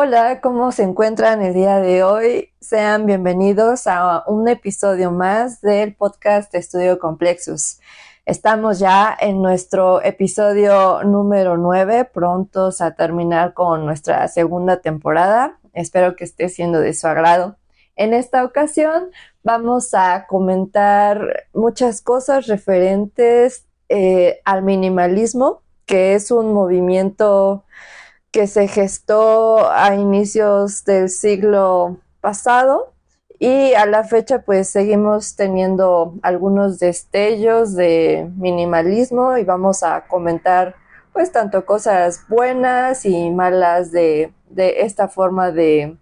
Hola, ¿cómo se encuentran el día de hoy? Sean bienvenidos a un episodio más del podcast Estudio Complexus. Estamos ya en nuestro episodio número 9, prontos a terminar con nuestra segunda temporada. Espero que esté siendo de su agrado. En esta ocasión vamos a comentar muchas cosas referentes al minimalismo, que es un movimiento que se gestó a inicios del siglo pasado y a la fecha pues seguimos teniendo algunos destellos de minimalismo y vamos a comentar pues tanto cosas buenas y malas de esta forma de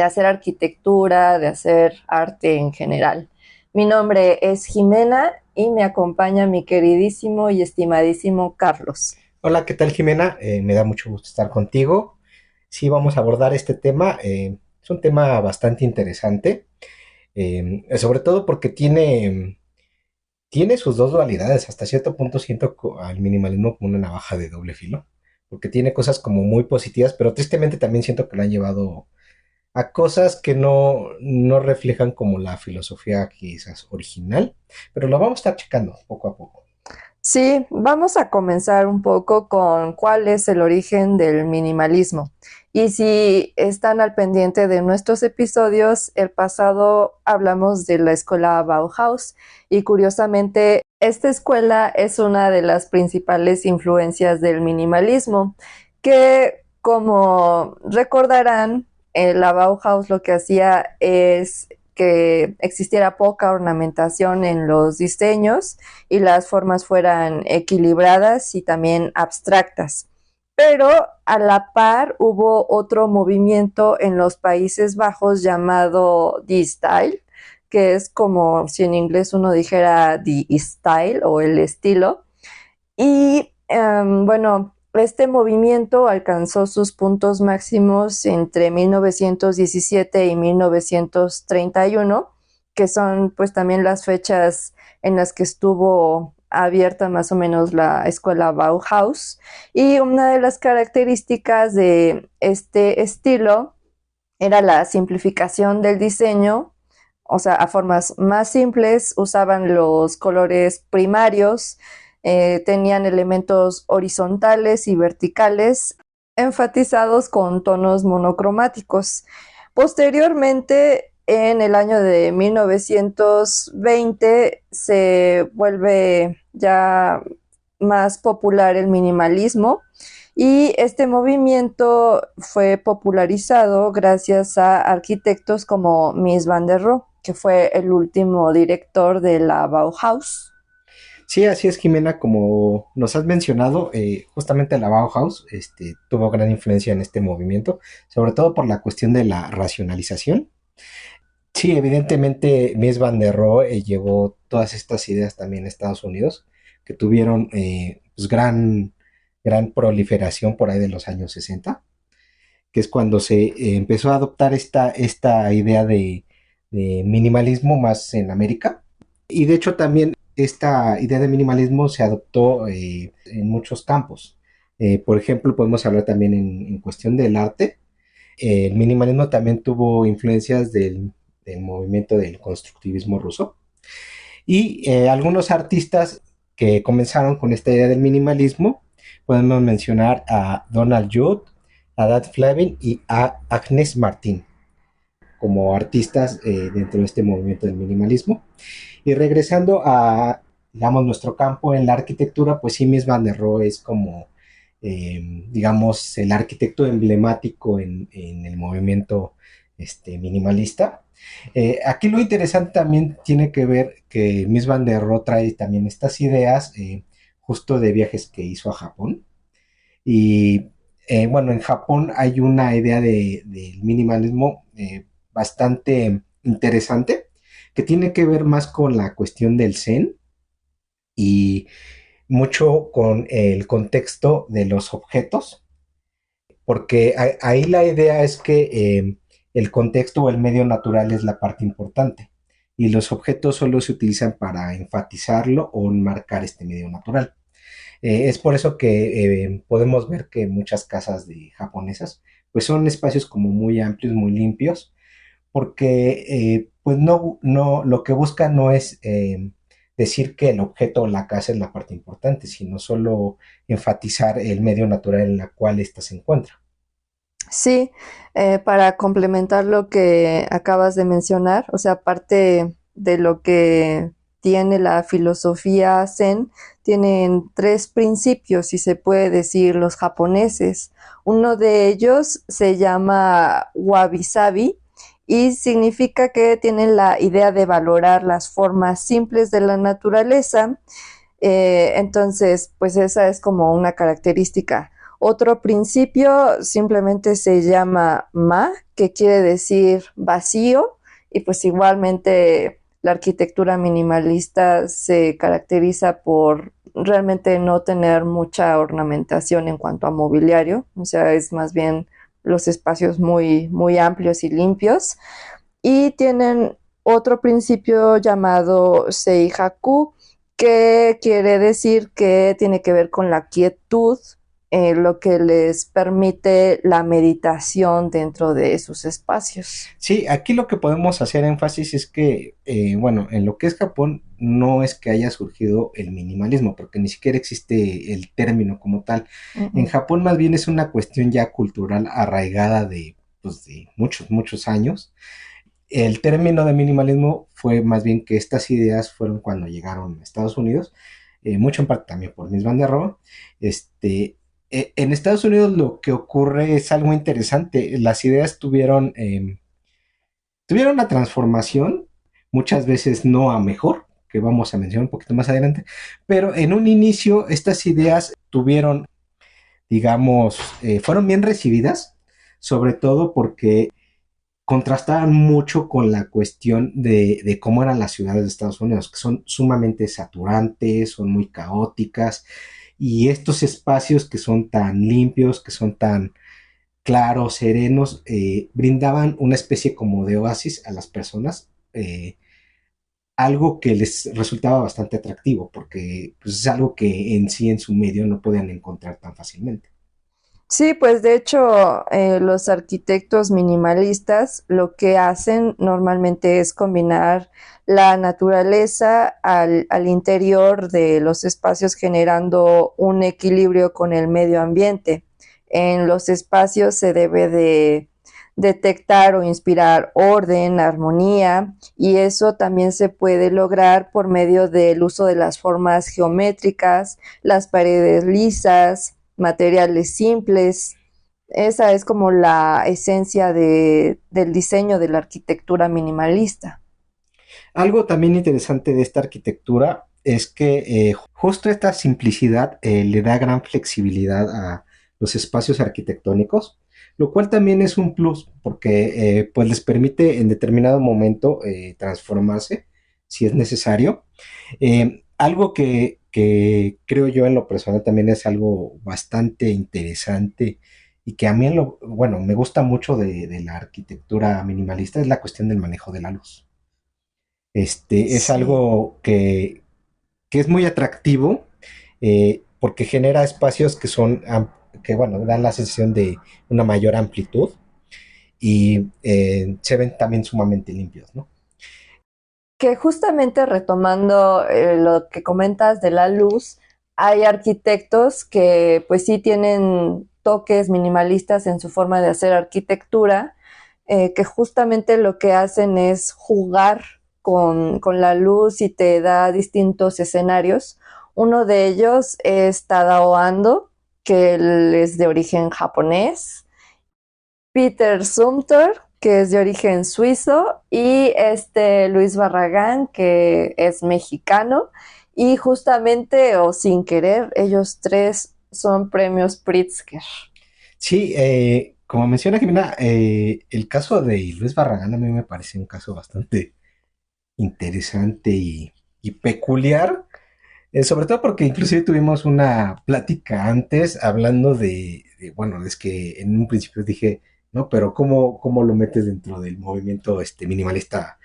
hacer arquitectura, de hacer arte en general. Mi nombre es Jimena y me acompaña mi queridísimo y estimadísimo Carlos. Hola, ¿qué tal, Jimena? Me da mucho gusto estar contigo. Sí, vamos a abordar este tema. Es un tema bastante interesante, sobre todo porque tiene sus dos dualidades. Hasta cierto punto siento al minimalismo como una navaja de doble filo, porque tiene cosas como muy positivas, pero tristemente también siento que lo han llevado a cosas que no reflejan como la filosofía quizás original, pero lo vamos a estar checando poco a poco. Sí, vamos a comenzar un poco con cuál es el origen del minimalismo. Y si están al pendiente de nuestros episodios, el pasado hablamos de la escuela Bauhaus y curiosamente esta escuela es una de las principales influencias del minimalismo, que como recordarán, la Bauhaus lo que hacía es que existiera poca ornamentación en los diseños y las formas fueran equilibradas y también abstractas. Pero a la par hubo otro movimiento en los Países Bajos llamado D-Style, que es como si en inglés uno dijera the style o el estilo. Y bueno, este movimiento alcanzó sus puntos máximos entre 1917 y 1931, que son pues también las fechas en las que estuvo abierta más o menos la escuela Bauhaus. Y una de las características de este estilo era la simplificación del diseño, o sea, a formas más simples, usaban los colores primarios, tenían elementos horizontales y verticales enfatizados con tonos monocromáticos. Posteriormente, en el año de 1920, se vuelve ya más popular el minimalismo y este movimiento fue popularizado gracias a arquitectos como Mies van der Rohe, que fue el último director de la Bauhaus. Sí, así es, Jimena, como nos has mencionado, justamente la Bauhaus tuvo gran influencia en este movimiento, sobre todo por la cuestión de la racionalización. Sí, evidentemente Mies van der Rohe llevó todas estas ideas también a Estados Unidos, que tuvieron pues gran proliferación por ahí de los años 60, que es cuando se empezó a adoptar esta idea de minimalismo más en América. Y de hecho también esta idea de minimalismo se adoptó en muchos campos. Por ejemplo, podemos hablar también en cuestión del arte. El minimalismo también tuvo influencias del movimiento del constructivismo ruso. Y algunos artistas que comenzaron con esta idea del minimalismo, podemos mencionar a Donald Judd, a Dad Flavin y a Agnes Martin como artistas dentro de este movimiento del minimalismo. Y regresando a, digamos, nuestro campo en la arquitectura, pues sí, Mies van der Rohe es como, digamos, el arquitecto emblemático en el movimiento minimalista. Aquí lo interesante también tiene que ver que Mies van der Rohe trae también estas ideas justo de viajes que hizo a Japón. Y bueno, en Japón hay una idea del minimalismo bastante interesante que tiene que ver más con la cuestión del zen y mucho con el contexto de los objetos, porque ahí la idea es que el contexto o el medio natural es la parte importante y los objetos solo se utilizan para enfatizarlo o enmarcar este medio natural. Es por eso que podemos ver que muchas casas de japonesas pues son espacios como muy amplios, muy limpios, porque pues no, lo que busca no es decir que el objeto o la casa es la parte importante, sino solo enfatizar el medio natural en el cual ésta se encuentra. Sí, para complementar lo que acabas de mencionar, o sea, aparte de lo que tiene la filosofía Zen, tienen tres principios, si se puede decir, los japoneses. Uno de ellos se llama wabi-sabi y significa que tienen la idea de valorar las formas simples de la naturaleza. Entonces, pues esa es como una característica. Otro principio simplemente se llama ma, que quiere decir vacío, y pues igualmente la arquitectura minimalista se caracteriza por realmente no tener mucha ornamentación en cuanto a mobiliario, o sea, es más bien los espacios muy amplios y limpios. Y tienen otro principio llamado Seihaku, que quiere decir que tiene que ver con la quietud, lo que les permite la meditación dentro de esos espacios. Sí, aquí lo que podemos hacer énfasis es que, bueno, en lo que es Japón no es que haya surgido el minimalismo, porque ni siquiera existe el término como tal. Uh En -uh. Japón más bien es una cuestión ya cultural arraigada de, pues, de muchos, muchos años. El término de minimalismo fue más bien que estas ideas fueron cuando llegaron a Estados Unidos, mucho en parte también por Miss Van der Rohe. En Estados Unidos lo que ocurre es algo interesante. Las ideas tuvieron una transformación, muchas veces no a mejor, que vamos a mencionar un poquito más adelante, pero en un inicio estas ideas tuvieron, digamos, fueron bien recibidas, sobre todo porque contrastaban mucho con la cuestión de cómo eran las ciudades de Estados Unidos, que son sumamente saturantes, son muy caóticas, y estos espacios que son tan limpios, que son tan claros, serenos, brindaban una especie como de oasis a las personas, algo que les resultaba bastante atractivo, porque pues, es algo que en sí en su medio no podían encontrar tan fácilmente. Sí, pues de hecho los arquitectos minimalistas lo que hacen normalmente es combinar la naturaleza al interior de los espacios generando un equilibrio con el medio ambiente. En los espacios se debe de detectar o inspirar orden, armonía, y eso también se puede lograr por medio del uso de las formas geométricas, las paredes lisas, materiales simples. Esa es como la esencia del diseño de la arquitectura minimalista. Algo también interesante de esta arquitectura es que justo esta simplicidad le da gran flexibilidad a los espacios arquitectónicos, lo cual también es un plus porque pues les permite en determinado momento transformarse si es necesario. Algo que creo yo en lo personal también es algo bastante interesante y que a mí, bueno, me gusta mucho de la arquitectura minimalista es la cuestión del manejo de la luz. Es Sí. algo que es muy atractivo porque genera espacios que que bueno, dan la sensación de una mayor amplitud y se ven también sumamente limpios, ¿no? Que justamente retomando lo que comentas de la luz, hay arquitectos que pues sí tienen toques minimalistas en su forma de hacer arquitectura, que justamente lo que hacen es jugar con la luz y te da distintos escenarios. Uno de ellos es Tadao Ando, que él es de origen japonés, Peter Sumter, que es de origen suizo, y este Luis Barragán, que es mexicano, y justamente o sin querer, ellos tres son premios Pritzker. Sí, como menciona Jimena, el caso de Luis Barragán a mí me parece un caso bastante interesante y peculiar. Sobre todo porque inclusive tuvimos una plática antes hablando bueno, es que en un principio dije, no, pero ¿cómo lo metes dentro del movimiento minimalista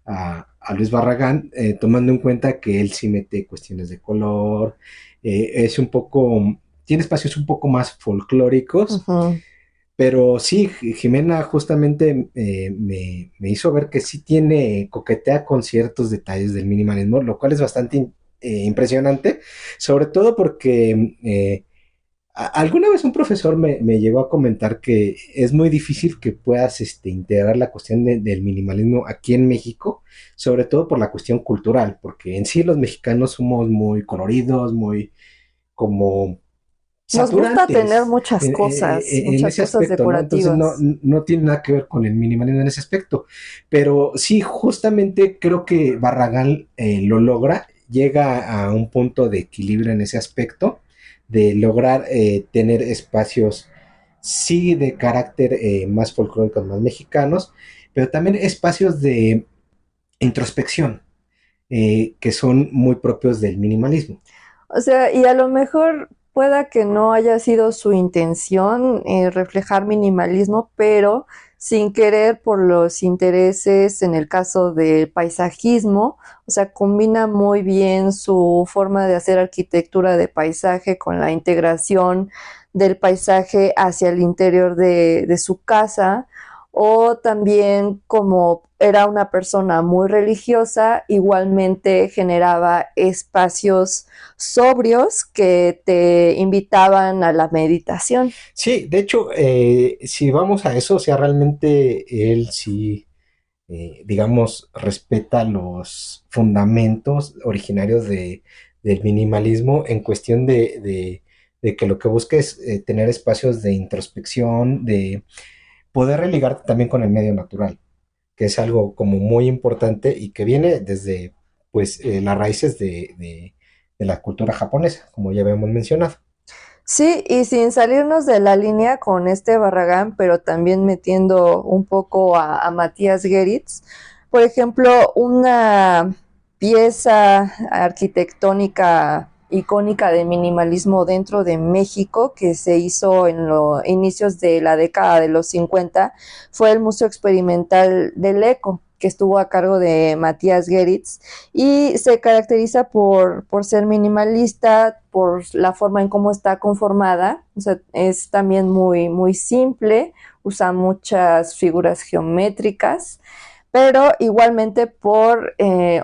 a Luis Barragán, tomando en cuenta que él sí mete cuestiones de color, es un poco, tiene espacios un poco más folclóricos, Ujú. Pero sí, Jimena justamente me hizo ver que sí coquetea con ciertos detalles del minimalismo, lo cual es bastante impresionante, sobre todo porque alguna vez un profesor me llegó a comentar que es muy difícil que puedas integrar la cuestión del minimalismo aquí en México, sobre todo por la cuestión cultural, porque en sí los mexicanos somos muy coloridos, muy como Nos gusta tener saturantes en muchas ese cosas aspecto, ¿no? Entonces decorativas. no tiene nada que ver con el minimalismo en ese aspecto. Pero sí, justamente creo que Barragán lo logra, llega a un punto de equilibrio en ese aspecto, de lograr tener espacios, sí, de carácter más folclóricos, más mexicanos, pero también espacios de introspección que son muy propios del minimalismo. O sea, y a lo mejor pueda que no haya sido su intención reflejar minimalismo, pero sin querer por los intereses en el caso del paisajismo, o sea, combina muy bien su forma de hacer arquitectura de paisaje con la integración del paisaje hacia el interior de su casa, o también como era una persona muy religiosa, igualmente generaba espacios sobrios que te invitaban a la meditación. Sí, de hecho, si vamos a eso, o sea, realmente él sí, digamos, respeta los fundamentos originarios del minimalismo en cuestión de que lo que busca es tener espacios de introspección, de poder religarte también con el medio natural, que es algo como muy importante y que viene desde, pues, las raíces de la cultura japonesa, como ya habíamos mencionado. Sí, y sin salirnos de la línea con este Barragán, pero también metiendo un poco a Matías Geritz, por ejemplo, una pieza arquitectónica icónica de minimalismo dentro de México que se hizo en los inicios de la década de los 50 fue el Museo Experimental del Eco, que estuvo a cargo de Matías Geritz y se caracteriza por ser minimalista, por la forma en cómo está conformada, o sea, es también muy simple, usa muchas figuras geométricas, pero igualmente por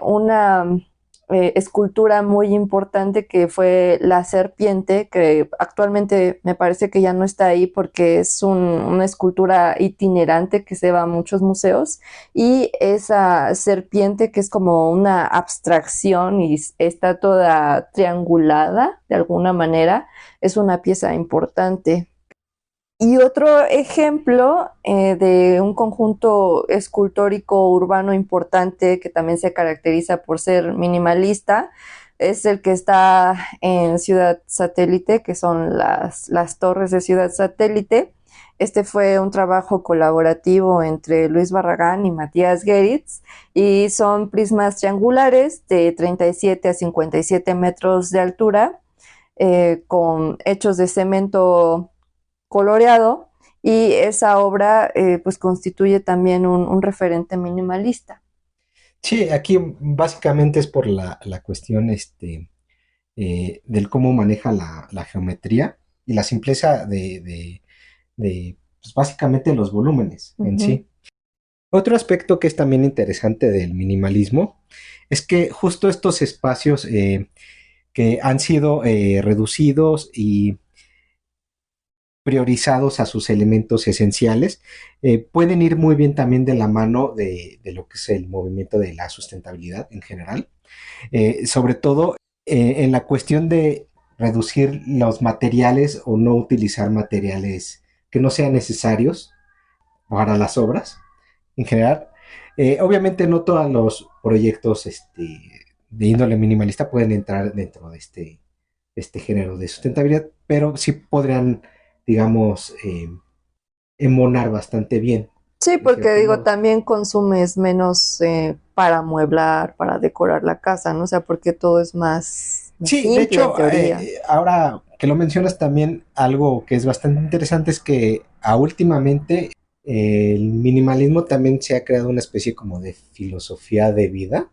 una escultura muy importante que fue la serpiente, que actualmente me parece que ya no está ahí porque es una escultura itinerante que se va a muchos museos, y esa serpiente que es como una abstracción y está toda triangulada de alguna manera, es una pieza importante. Y otro ejemplo de un conjunto escultórico urbano importante que también se caracteriza por ser minimalista es el que está en Ciudad Satélite, que son las torres de Ciudad Satélite. Este fue un trabajo colaborativo entre Luis Barragán y Matías Geritz y son prismas triangulares de 37 a 57 metros de altura, con hechos de cemento coloreado, y esa obra pues constituye también un referente minimalista. Sí, aquí básicamente es por la cuestión del cómo maneja la geometría y la simpleza pues básicamente los volúmenes Uh en -huh. sí. Otro aspecto que es también interesante del minimalismo es que justo estos espacios que han sido reducidos y priorizados a sus elementos esenciales, pueden ir muy bien también de la mano de lo que es el movimiento de la sustentabilidad en general, sobre todo en la cuestión de reducir los materiales o no utilizar materiales que no sean necesarios para las obras en general. Obviamente no todos los proyectos de índole minimalista pueden entrar dentro de este género de sustentabilidad, pero sí podrían, digamos, emonar bastante bien, Sí, de porque cierto digo, modo. también consumes menos para amueblar, para decorar la casa, ¿no? O sea, porque todo es más Sí, de simple en hecho, teoría. ahora que lo mencionas también, algo que es bastante interesante es que últimamente el minimalismo también se ha creado una especie como de filosofía de vida,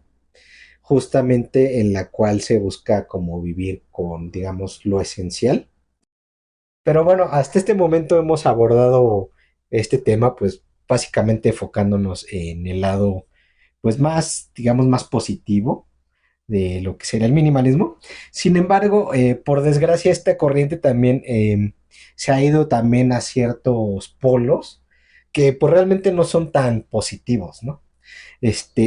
justamente en la cual se busca como vivir con, digamos, lo esencial Pero bueno, hasta este momento hemos abordado este tema, pues básicamente enfocándonos en el lado, pues más, digamos, más positivo de lo que sería el minimalismo. Sin embargo, por desgracia, esta corriente también se ha ido también a ciertos polos que pues realmente no son tan positivos, ¿no?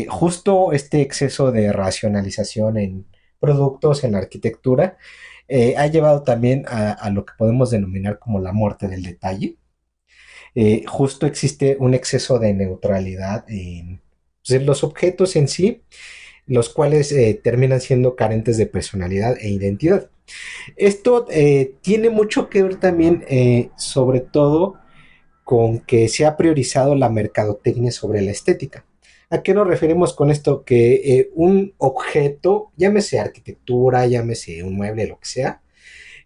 Justo este exceso de racionalización en productos, en la arquitectura, ha llevado también a lo que podemos denominar como la muerte del detalle. Justo existe un exceso de neutralidad pues, en los objetos en sí, los cuales terminan siendo carentes de personalidad e identidad. Esto tiene mucho que ver también, sobre todo, con que se ha priorizado la mercadotecnia sobre la estética. ¿A qué nos referimos con esto? Que un objeto, llámese arquitectura, llámese un mueble, lo que sea,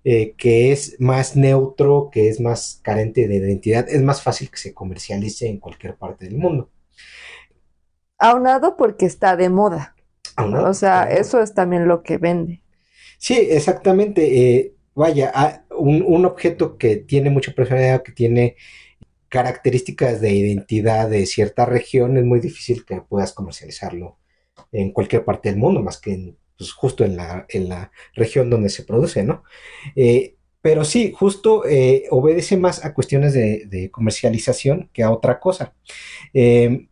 que es más neutro, que es más carente de identidad, es más fácil que se comercialice en cualquier parte del mundo. Aunado porque está de moda. Aunado O porque está sea, de moda. eso es también lo que vende. Sí, exactamente. Vaya, un objeto que tiene mucha personalidad, que tiene características de identidad de cierta región, es muy difícil que puedas comercializarlo en cualquier parte del mundo, más que pues, justo en la región donde se produce, ¿no? Pero sí, justo obedece más a cuestiones de comercialización que a otra cosa. Eh,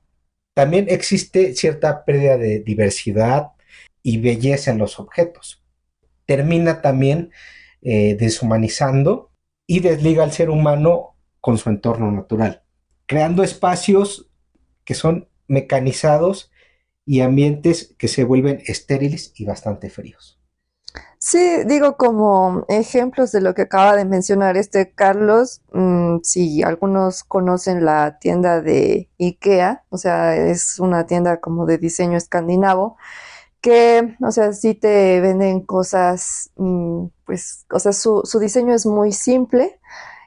También existe cierta pérdida de diversidad y belleza en los objetos. Termina también deshumanizando y desliga al ser humano con su entorno natural, creando espacios que son mecanizados y ambientes que se vuelven estériles y bastante fríos. Sí, digo como ejemplos de lo que acaba de mencionar este Carlos, si algunos conocen la tienda de IKEA, o sea, es una tienda como de diseño escandinavo, que, o sea, sí te venden cosas, pues, o sea, su diseño es muy simple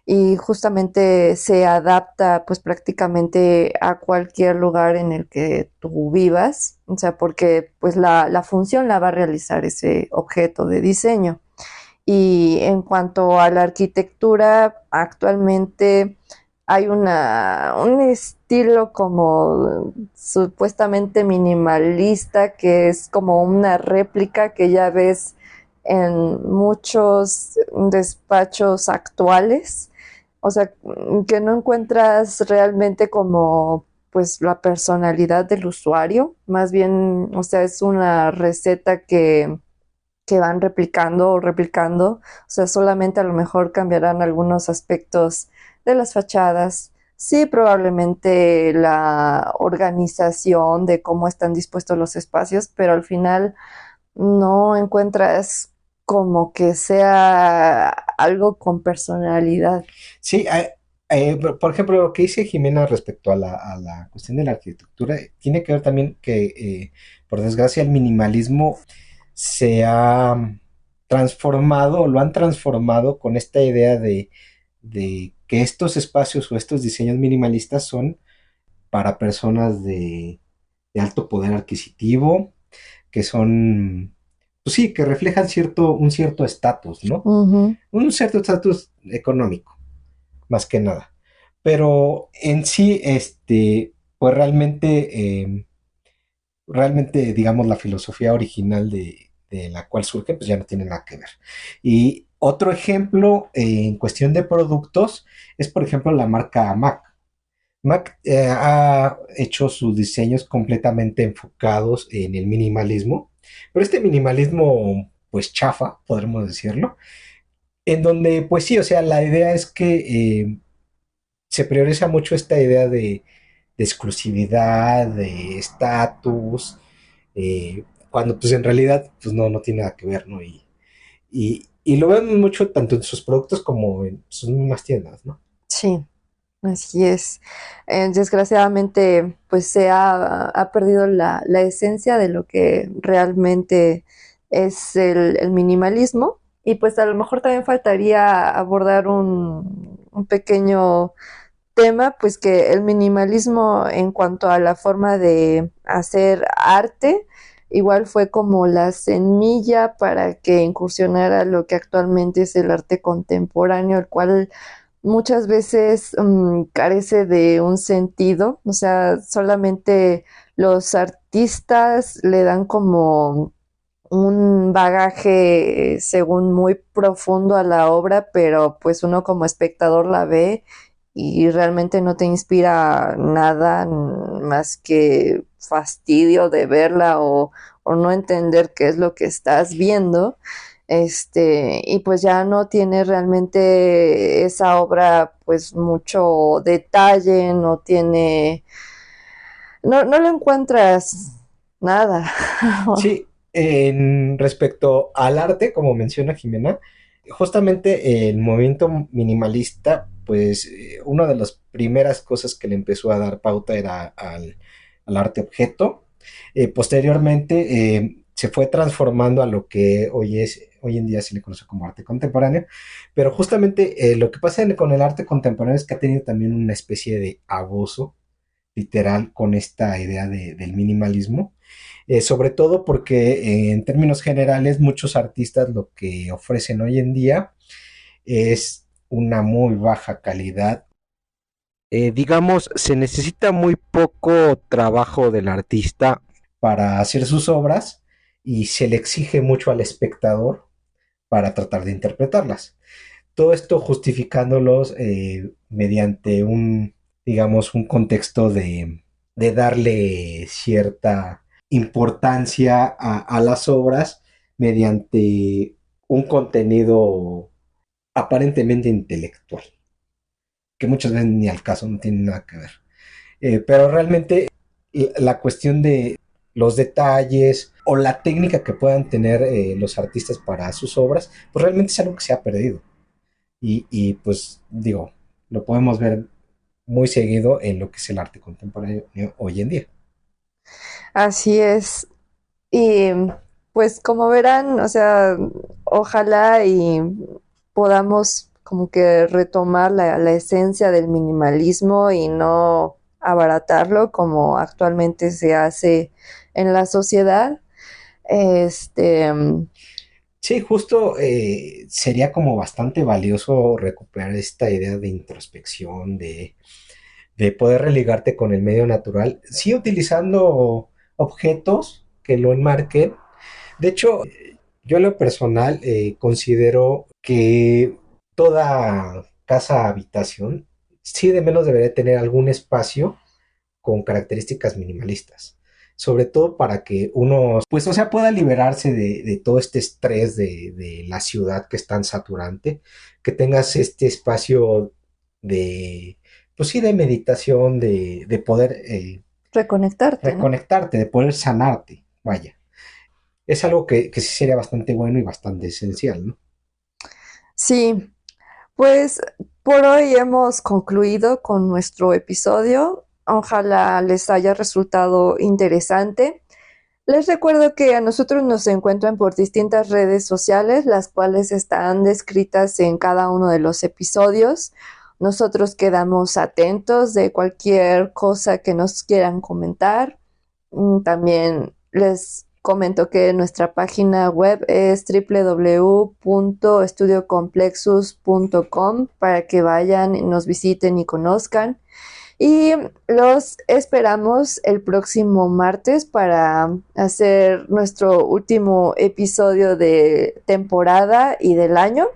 y justamente se adapta pues prácticamente a cualquier lugar en el que tú vivas, o sea, porque pues la función la va a realizar ese objeto de diseño. Y en cuanto a la arquitectura, actualmente hay un estilo como supuestamente minimalista, que es como una réplica que ya ves en muchos despachos actuales. O sea, que no encuentras realmente como pues la personalidad del usuario, más bien, o sea, es una receta que van replicando o replicando, o sea, solamente a lo mejor cambiarán algunos aspectos de las fachadas, sí, probablemente la organización de cómo están dispuestos los espacios, pero al final no encuentras como que sea algo con personalidad. Sí, por ejemplo, lo que dice Jimena respecto a la cuestión de la arquitectura tiene que ver también que, por desgracia, el minimalismo se ha transformado, lo han transformado con esta idea de que estos espacios o estos diseños minimalistas son para personas de alto poder adquisitivo, que son, pues sí, que reflejan un cierto estatus, ¿no? Ujú. Un cierto estatus económico, más que nada. Pero en sí, pues realmente, digamos, la filosofía original de la cual surge, pues ya no tiene nada que ver. Y otro ejemplo en cuestión de productos es, por ejemplo, la marca Mac. Mac ha hecho sus diseños completamente enfocados en el minimalismo, pero este minimalismo, pues chafa, podremos decirlo, en donde, pues sí, o sea, la idea es que se prioriza mucho esta idea de exclusividad, de estatus, cuando pues en realidad pues no, no tiene nada que ver, ¿no? Y lo vemos mucho tanto en sus productos como en sus mismas tiendas, ¿no? Sí. Así es. Desgraciadamente, pues ha perdido la esencia de lo que realmente es el minimalismo. Y pues a lo mejor también faltaría abordar un pequeño tema, pues que el minimalismo en cuanto a la forma de hacer arte igual fue como la semilla para que incursionara lo que actualmente es el arte contemporáneo, el cual muchas veces carece de un sentido, o sea, solamente los artistas le dan como un bagaje según muy profundo a la obra, pero pues uno como espectador la ve y realmente no te inspira nada más que fastidio de verla o no entender qué es lo que estás viendo. Y pues ya no tiene realmente esa obra pues mucho detalle, no tiene, no lo encuentras nada. Sí, en respecto al arte, como menciona Jimena, justamente el movimiento minimalista, pues una de las primeras cosas que le empezó a dar pauta era al arte objeto. Posteriormente se fue transformando a lo que hoy en día se le conoce como arte contemporáneo, pero justamente lo que pasa con el arte contemporáneo es que ha tenido también una especie de abuso literal con esta idea del minimalismo, sobre todo porque en términos generales muchos artistas lo que ofrecen hoy en día es una muy baja calidad. Digamos, se necesita muy poco trabajo del artista para hacer sus obras y se le exige mucho al espectador para tratar de interpretarlas. Todo esto justificándolos mediante digamos, un contexto de darle cierta importancia a las obras mediante un contenido aparentemente intelectual, que muchas veces ni al caso no tiene nada que ver. Pero realmente la cuestión de los detalles o la técnica que puedan tener los artistas para sus obras, pues realmente es algo que se ha perdido. Pues digo, lo podemos ver muy seguido en lo que es el arte contemporáneo hoy en día. Así es. Y pues como verán, o sea, ojalá y podamos como que retomar la esencia del minimalismo y no abaratarlo como actualmente se hace en la sociedad. Este, Sí, justo sería como bastante valioso recuperar esta idea de introspección, de poder religarte con el medio natural, sí utilizando objetos que lo enmarquen. De hecho, yo en lo personal considero que toda casa habitación sí de menos debería tener algún espacio con características minimalistas. Sobre todo para que uno, pues, o sea, pueda liberarse de todo este estrés de la ciudad que es tan saturante, que tengas este espacio de, pues sí, de meditación, de poder reconectarte, ¿no? reconectarte, de poder sanarte, vaya. Es algo que sí sería bastante bueno y bastante esencial, ¿no? Sí, pues por hoy hemos concluido con nuestro episodio. Ojalá les haya resultado interesante. Les recuerdo que a nosotros nos encuentran por distintas redes sociales, las cuales están descritas en cada uno de los episodios. Nosotros quedamos atentos de cualquier cosa que nos quieran comentar. También les comento que nuestra página web es www.estudiocomplexus.com para que vayan, nos visiten y conozcan. Y los esperamos el próximo martes para hacer nuestro último episodio de temporada y del año.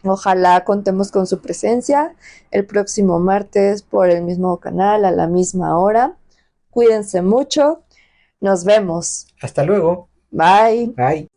Ojalá contemos con su presencia el próximo martes por el mismo canal a la misma hora. Cuídense mucho. Nos vemos. Hasta luego. Bye. Bye.